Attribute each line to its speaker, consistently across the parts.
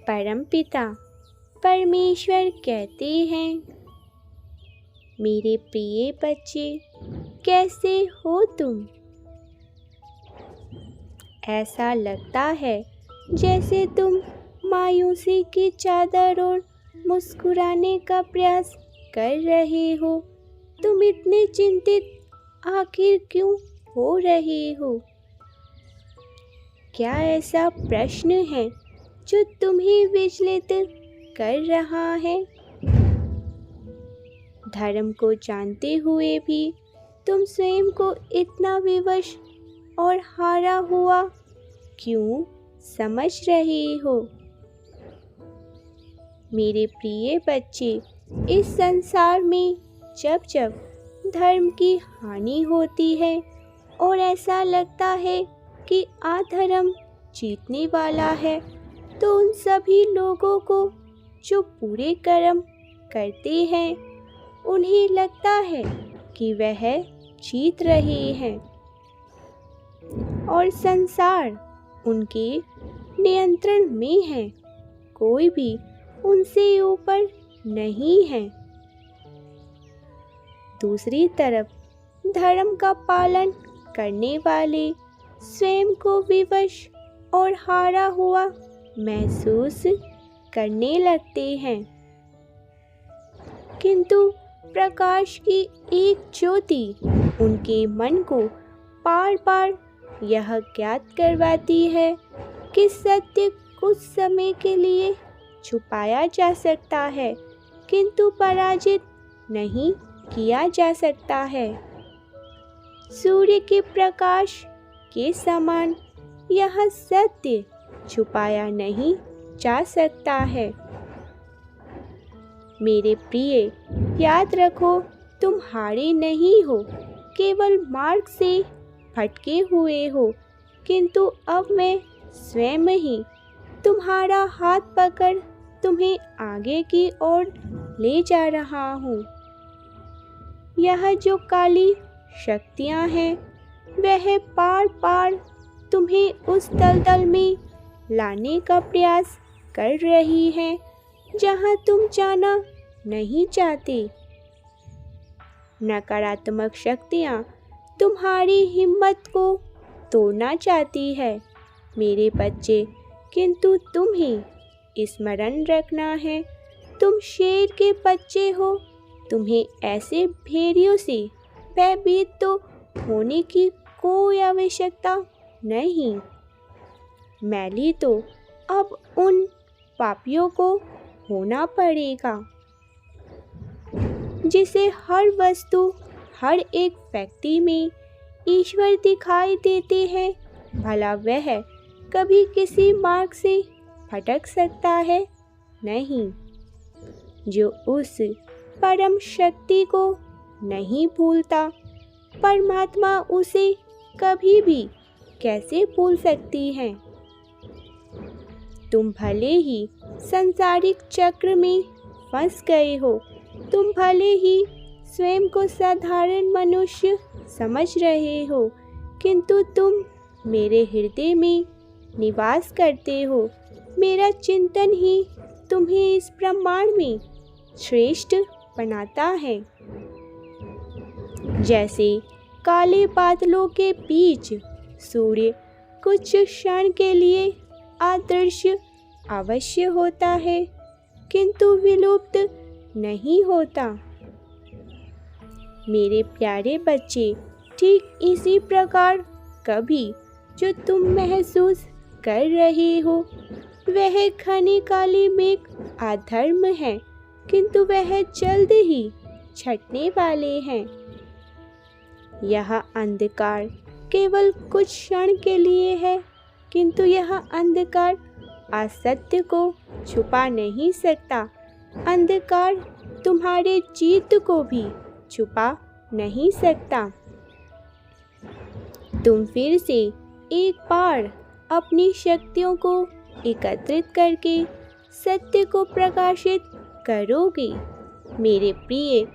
Speaker 1: परमपिता परमेश्वर कहते हैं, मेरे प्रिय बच्चे, कैसे हो तुम? ऐसा लगता है जैसे तुम मायूसी की चादर और मुस्कुराने का प्रयास कर रहे हो। तुम इतने चिंतित आखिर क्यों हो रहे हो? क्या ऐसा प्रश्न है जो तुम्हें विचलित कर रहा है? धर्म को जानते हुए भी तुम स्वयं को इतना विवश और हारा हुआ क्यों समझ रहे हो? मेरे प्रिय बच्चे, इस संसार में जब जब धर्म की हानि होती है और ऐसा लगता है कि अधर्म जीतने वाला है, तो उन सभी लोगों को जो बुरे कर्म करते हैं, उन्हें लगता है कि वह जीत रहे हैं और संसार उनके नियंत्रण में है। कोई भी उनसे ऊपर नहीं है। दूसरी तरफ धर्म का पालन करने वाले स्वयं को विवश और हारा हुआ महसूस करने लगते हैं, किंतु प्रकाश की एक ज्योति उनके मन को बार बार यह ज्ञात करवाती है कि सत्य कुछ समय के लिए छुपाया जा सकता है, किंतु पराजित नहीं किया जा सकता है। सूर्य के प्रकाश के समान यह सत्य छुपाया नहीं जा सकता है। मेरे प्रिय, याद रखो, तुम हारे नहीं हो, केवल मार्ग से भटके हुए हो, किंतु अब मैं स्वयं ही तुम्हारा हाथ पकड़ तुम्हें आगे की ओर ले जा रहा हूँ। यह जो काली शक्तियाँ हैं, वह बार बार तुम्हें उस दलदल में लाने का प्रयास कर रही हैं जहाँ तुम जाना नहीं चाहते। नकारात्मक शक्तियाँ तुम्हारी हिम्मत को तोड़ना चाहती है मेरे बच्चे, किंतु तुम्हें स्मरण रखना है, तुम शेर के बच्चे हो। तुम्हें ऐसे भेड़ियों से भयभीत तो होने की कोई आवश्यकता नहीं। मैली तो अब उन पापियों को होना पड़ेगा जिसे हर वस्तु, हर एक व्यक्ति में ईश्वर दिखाई देते हैं। भला वह कभी किसी मार्ग से भटक सकता है? नहीं। जो उस परम शक्ति को नहीं भूलता, परमात्मा उसे कभी भी कैसे भूल सकती है? तुम भले ही सांसारिक चक्र में फंस गए हो, तुम भले ही स्वयं को साधारण मनुष्य समझ रहे हो, किंतु तुम मेरे हृदय में निवास करते हो। मेरा चिंतन ही तुम्हें इस ब्रह्मांड में श्रेष्ठ बनाता है। जैसे काले बादलों के बीच सूर्य कुछ क्षण के लिए अदृश्य अवश्य होता है, किंतु विलुप्त नहीं होता। मेरे प्यारे बच्चे, ठीक इसी प्रकार कभी जो तुम महसूस कर रहे हो, वह घने काले मेघ अधर्म है, किंतु वह जल्द ही छटने वाले हैं। यह अंधकार केवल कुछ क्षण के लिए है, किंतु यह अंधकार असत्य को छुपा नहीं सकता। अंधकार तुम्हारे जीत को भी छुपा नहीं सकता। तुम फिर से एक बार अपनी शक्तियों को एकत्रित करके सत्य को प्रकाशित करोगे। मेरे प्रिय,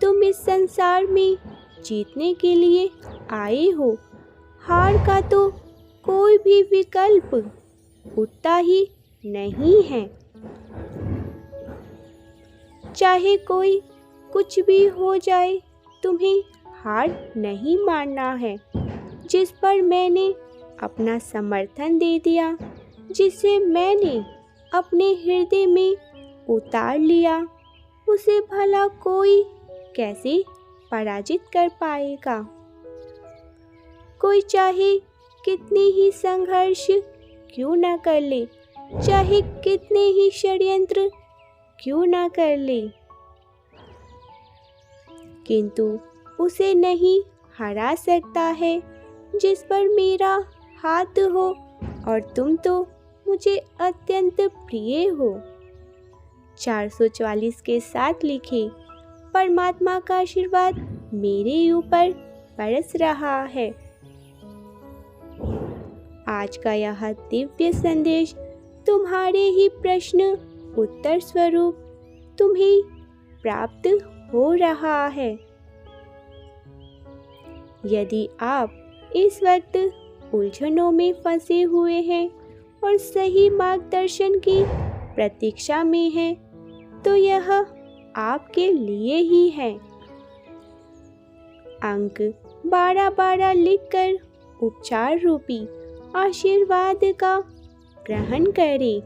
Speaker 1: तुम इस संसार में जीतने के लिए आए हो। हार का तो कोई भी विकल्प उठता ही नहीं हैं। चाहे कोई कुछ भी हो जाए, तुम्हें हार नहीं मानना है। जिस पर मैंने अपना समर्थन दे दिया, जिसे मैंने अपने हृदय में उतार लिया, उसे भला कोई कैसे पराजित कर पाएगा। कोई चाहे कितने ही संघर्ष क्यों न कर ले, चाहे कितने ही षड्यंत्र क्यों न कर ले, किंतु उसे नहीं हरा सकता है जिस पर मेरा हाथ हो, और तुम तो मुझे अत्यंत प्रिय हो। 444 के साथ लिखे, परमात्मा का आशीर्वाद मेरे ऊपर बरस रहा है। आज का यह दिव्य संदेश तुम्हारे ही प्रश्न उत्तर स्वरूप तुम्हें प्राप्त हो रहा है। यदि आप इस वक्त उलझनों में फंसे हुए हैं और सही मार्गदर्शन की प्रतीक्षा में हैं, तो यह आपके लिए ही है। अंक 12-12 लिखकर उपचार रूपी आशीर्वाद का ग्रहण करें।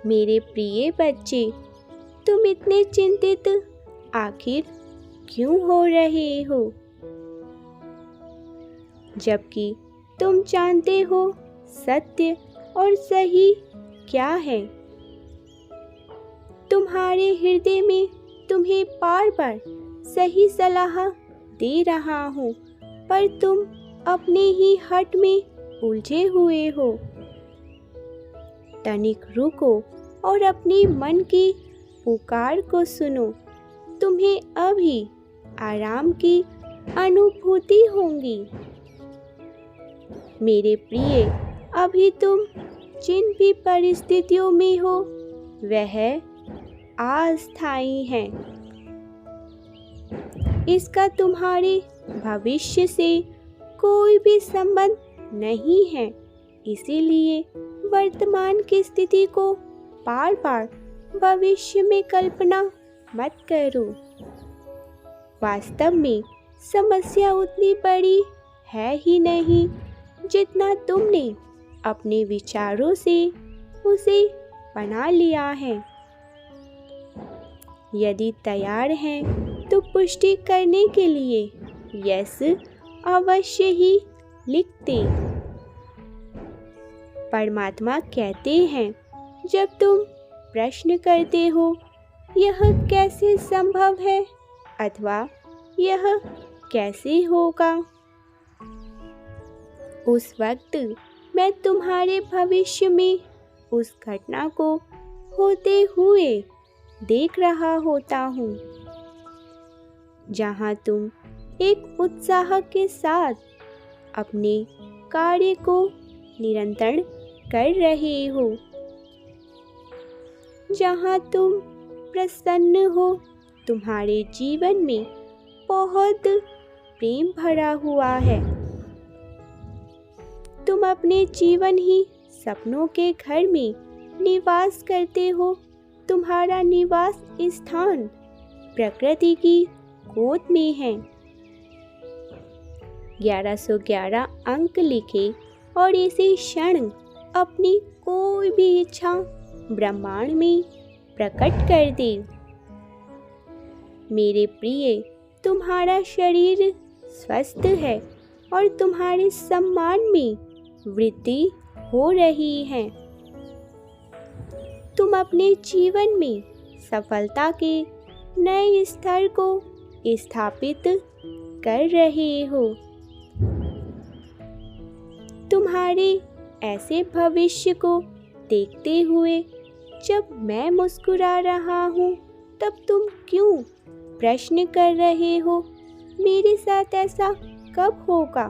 Speaker 1: मेरे प्रिय बच्चे, तुम इतने चिंतित आखिर क्यों हो रहे हो, जबकि तुम जानते हो सत्य और सही क्या है। तुम्हारे हृदय में तुम्हें बार बार सही सलाह दे रहा हूँ, पर तुम अपने ही हट में उलझे हुए हो। तनिक रुको और अपनी मन की पुकार को सुनो। तुम्हें अभी आराम की अनुभूति होगी। मेरे प्रिय, अभी तुम जिन भी परिस्थितियों में हो, वह अस्थायी है। इसका तुम्हारे भविष्य से कोई भी संबंध नहीं है। इसीलिए वर्तमान की स्थिति को बार बार भविष्य में कल्पना मत करो। वास्तव में समस्या उतनी बड़ी है ही नहीं जितना तुमने अपने विचारों से उसे बना लिया है। यदि तैयार हैं तो पुष्टि करने के लिए यस अवश्य ही लिख दें। परमात्मा कहते हैं, जब तुम प्रश्न करते हो यह कैसे संभव है अथवा यह कैसे होगा, उस वक्त मैं तुम्हारे भविष्य में उस घटना को होते हुए देख रहा होता हूँ, जहाँ तुम एक उत्साह के साथ अपने कार्य को निरंतर कर रहे हो, जहाँ तुम प्रसन्न हो। तुम्हारे जीवन में बहुत प्रेम भरा हुआ है। तुम अपने जीवन ही सपनों के घर में निवास करते हो। तुम्हारा निवास स्थान प्रकृति की गोद में है। 1111 अंक लिखे और इसी क्षण अपनी कोई भी इच्छा ब्रह्मांड में प्रकट कर दे। मेरे प्रिय, तुम्हारा शरीर स्वस्थ है और तुम्हारे सम्मान में वृद्धि हो रही है। तुम अपने जीवन में सफलता के नए स्तर को स्थापित कर रहे हो। तुम्हारे ऐसे भविष्य को देखते हुए जब मैं मुस्कुरा रहा हूँ, तब तुम क्यों प्रश्न कर रहे हो, मेरे साथ ऐसा कब होगा?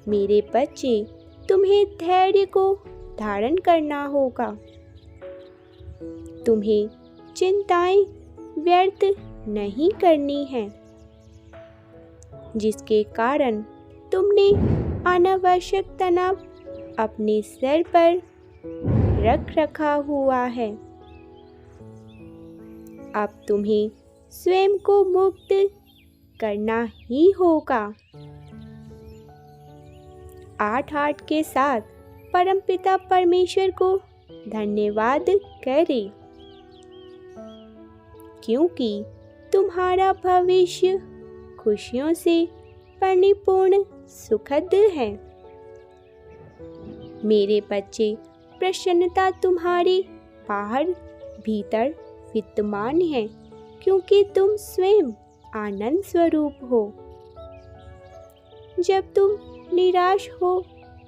Speaker 1: मेरे बच्चे, तुम्हें धैर्य को धारण करना होगा। तुम्हें चिंताएं व्यर्थ नहीं करनी हैं, जिसके कारण तुमने अनावश्यक तनाव अपने सिर पर रख रखा हुआ है। अब तुम्हें स्वयं को मुक्त करना ही होगा। 8 के साथ परमपिता परमेश्वर को धन्यवाद करें, क्योंकि तुम्हारा भविष्य खुशियों से परिपूर्ण सुखद है। मेरे बच्चे, प्रसन्नता तुम्हारे बाहर भीतर विद्यमान है, क्योंकि तुम स्वयं आनंद स्वरूप हो। जब तुम निराश हो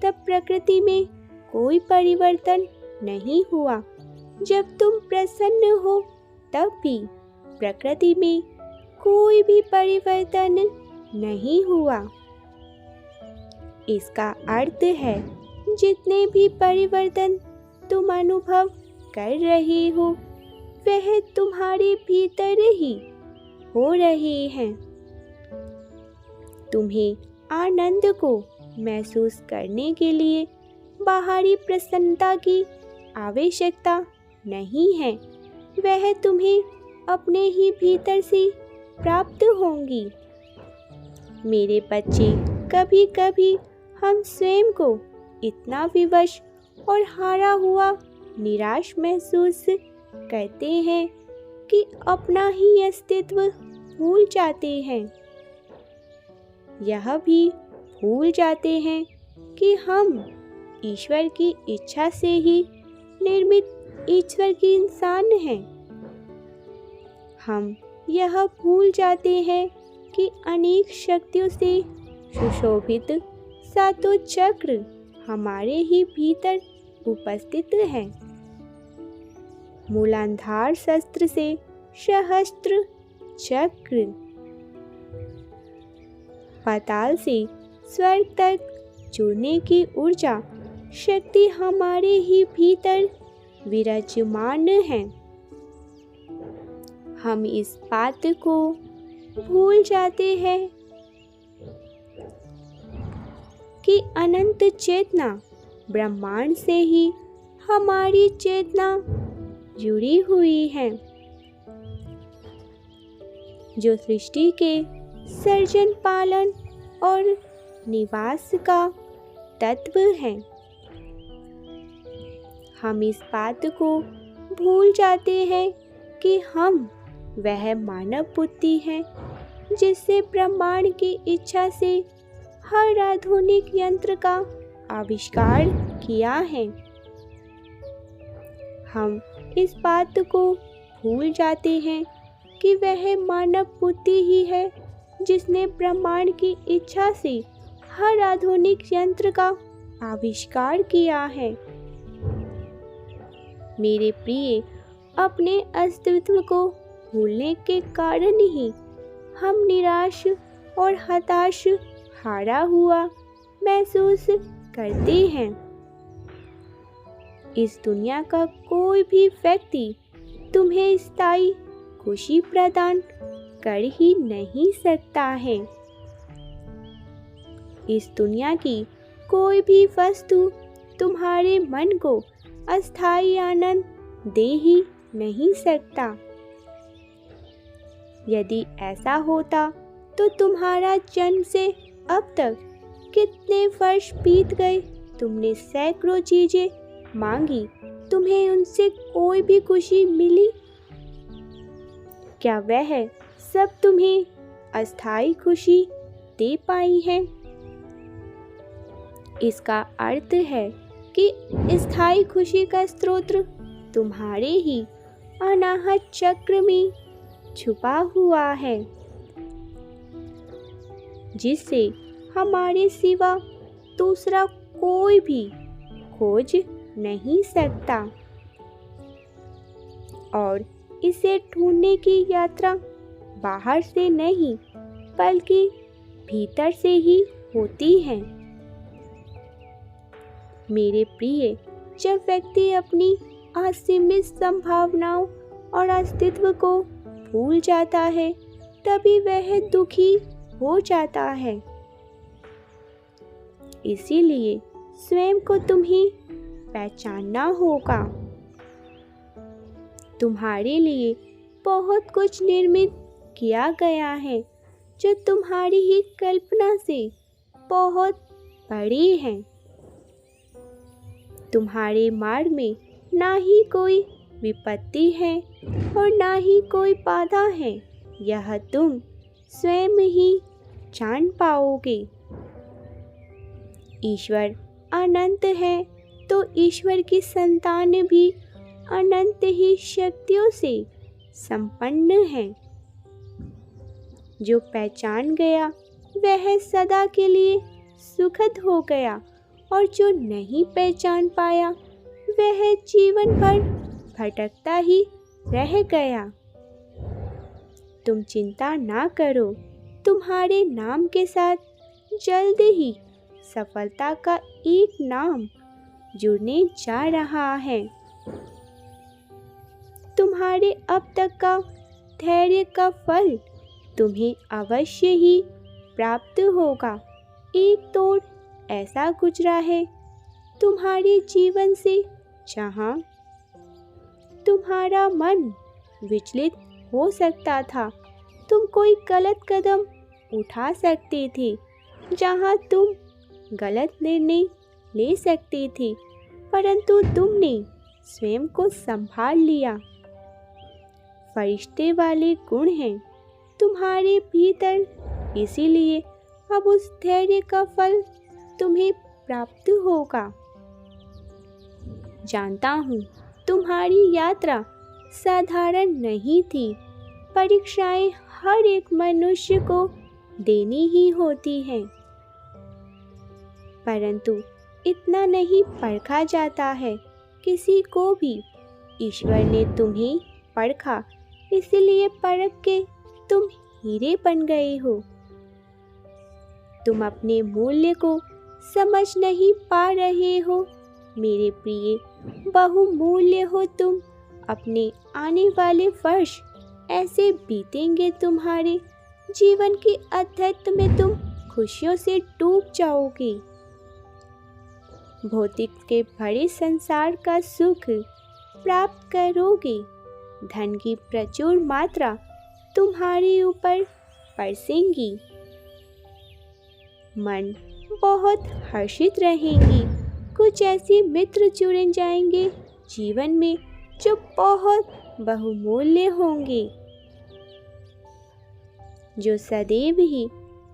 Speaker 1: तब प्रकृति में कोई परिवर्तन नहीं हुआ। जब तुम प्रसन्न हो तब भी प्रकृति में कोई भी परिवर्तन नहीं हुआ। इसका अर्थ है, जितने भी परिवर्तन तुम अनुभव कर रहे हो वह तुम्हारे भीतर ही हो रहे हैं। तुम्हें आनंद को महसूस करने के लिए बाहरी प्रसन्नता की आवश्यकता नहीं है, वह तुम्हें अपने ही भीतर से प्राप्त होंगी। मेरे बच्चे, कभी कभी हम स्वयं को इतना विवश और हारा हुआ निराश महसूस करते हैं कि अपना ही अस्तित्व भूल जाते हैं। यह भी भूल जाते हैं कि हम ईश्वर की इच्छा से ही निर्मित ईश्वर की इंसान हैं। हम यह भूल जाते हैं कि अनेक शक्तियों से सुशोभित सातों चक्र हमारे ही भीतर उपस्थित हैं। मूलाधार शस्त्र से सहस्त्र चक्र, पाताल से स्वर्ग तक जुड़ने की ऊर्जा शक्ति हमारे ही भीतर विराजमान है। हम इस बात को भूल जाते हैं कि अनंत चेतना ब्रह्मांड से ही हमारी चेतना जुड़ी हुई है, जो सृष्टि के सर्जन, पालन और निवास का तत्व है। हम इस बात को भूल जाते हैं कि हम वह मानव बुद्धि है जिससे ब्रह्मांड की इच्छा से हर आधुनिक यंत्र का आविष्कार किया है। हम इस बात को भूल जाते हैं कि वह मानव बुद्धि ही है जिसने ब्रह्मांड की इच्छा से हर आधुनिक यंत्र का आविष्कार किया है। मेरे प्रिय, अपने अस्तित्व को भूलने के कारण ही हम निराश और हताश, हारा हुआ महसूस करते हैं। इस दुनिया का कोई भी व्यक्ति तुम्हें स्थायी खुशी प्रदान कर ही नहीं सकता है। इस दुनिया की कोई भी वस्तु तुम्हारे मन को अस्थायी आनंद दे ही नहीं सकता। यदि ऐसा होता तो तुम्हारा जन्म से अब तक कितने वर्ष बीत गए। तुमने सैकड़ों चीजें मांगी, तुम्हें उनसे कोई भी खुशी मिली? क्या वह सब तुम्हें अस्थायी खुशी दे पाई है? इसका अर्थ है कि स्थायी खुशी का स्रोत तुम्हारे ही अनाहत चक्र में छुपा हुआ है, जिससे हमारे सिवा दूसरा कोई भी खोज नहीं सकता। और इसे ढूंढने की यात्रा बाहर से नहीं बल्कि भीतर से ही होती है। मेरे प्रिय, जब व्यक्ति अपनी असीमित संभावनाओं और अस्तित्व को भूल जाता है तभी वह दुखी हो जाता है। इसीलिए स्वयं को तुम्हें पहचानना होगा। तुम्हारे लिए बहुत कुछ निर्मित किया गया है जो तुम्हारी ही कल्पना से बहुत बड़े हैं। तुम्हारे मार्ग में ना ही कोई विपत्ति है और ना ही कोई बाधा है, यह तुम स्वयं ही जान पाओगे। ईश्वर अनंत है तो ईश्वर की संतान भी अनंत ही शक्तियों से संपन्न है। जो पहचान गया वह सदा के लिए सुखद हो गया और जो नहीं पहचान पाया वह जीवन भर भटकता ही रह गया। तुम चिंता ना करो, तुम्हारे नाम के साथ जल्द ही सफलता का एक नाम जुड़ने जा रहा है। तुम्हारे अब तक का धैर्य का फल तुम्हें अवश्य ही प्राप्त होगा। एक दौर ऐसा गुजरा है तुम्हारे जीवन से जहाँ तुम्हारा मन विचलित हो सकता था। तुम कोई गलत कदम उठा सकते थे, जहाँ तुम गलत निर्णय ले सकते थे, परंतु तुमने स्वयं को संभाल लिया। फरिश्ते वाले गुण हैं तुम्हारे भीतर, इसीलिए अब उस धैर्य का फल तुम्हें प्राप्त होगा। जानता हूँ तुम्हारी यात्रा साधारण नहीं थी। परीक्षाएं हर एक मनुष्य को देनी ही होती हैं, परंतु इतना नहीं परखा जाता है किसी को भी। ईश्वर ने तुम्हें परखा, इसलिए परख के तुम हीरे बन गए हो। तुम अपने मूल्य को समझ नहीं पा रहे हो मेरे प्रिय, बहुमूल्य हो तुम। अपने आने वाले वर्ष ऐसे बीतेंगे तुम्हारे जीवन के अध्यत्व में तुम खुशियों से डूब जाओगे। भौतिक के बड़े संसार का सुख प्राप्त करोगे। धन की प्रचुर मात्रा तुम्हारे ऊपर बरसेंगी। मन बहुत हर्षित रहेंगी। कुछ ऐसे मित्र जुड़ जाएंगे जीवन में जो बहुत बहुमूल्य होंगे, जो सदैव ही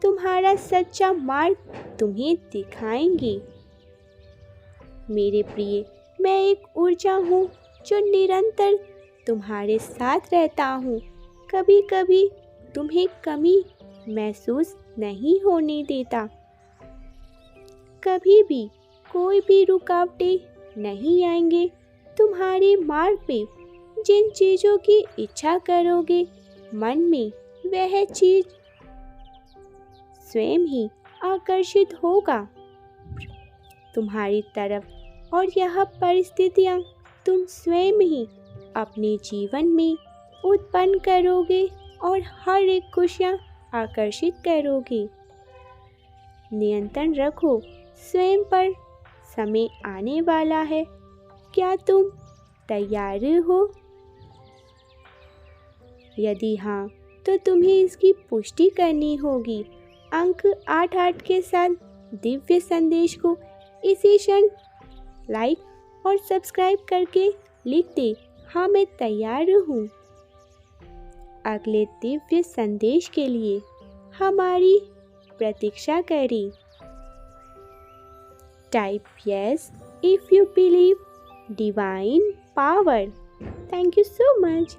Speaker 1: तुम्हारा सच्चा मार्ग तुम्हें दिखाएंगे। मेरे प्रिय, मैं एक ऊर्जा हूँ जो निरंतर तुम्हारे साथ रहता हूँ। कभी कभी तुम्हें कमी महसूस नहीं होने देता। कभी भी कोई भी रुकावटें नहीं आएंगे तुम्हारे मार्ग पे। जिन चीज़ों की इच्छा करोगे मन में, वह चीज स्वयं ही आकर्षित होगा तुम्हारी तरफ, और यह परिस्थितियाँ तुम स्वयं ही अपने जीवन में उत्पन्न करोगे और हर एक खुशियाँ आकर्षित करोगे। नियंत्रण रखो स्वयं पर, समय आने वाला है। क्या तुम तैयार हो? यदि हाँ, तो तुम्हें इसकी पुष्टि करनी होगी। अंक 88 के साथ दिव्य संदेश को इसी क्षण लाइक और सब्सक्राइब करके लिख दे, हाँ मैं तैयार हूँ। अगले दिव्य संदेश के लिए हमारी प्रतीक्षा करें। Type yes if you believe divine power. Thank you so much.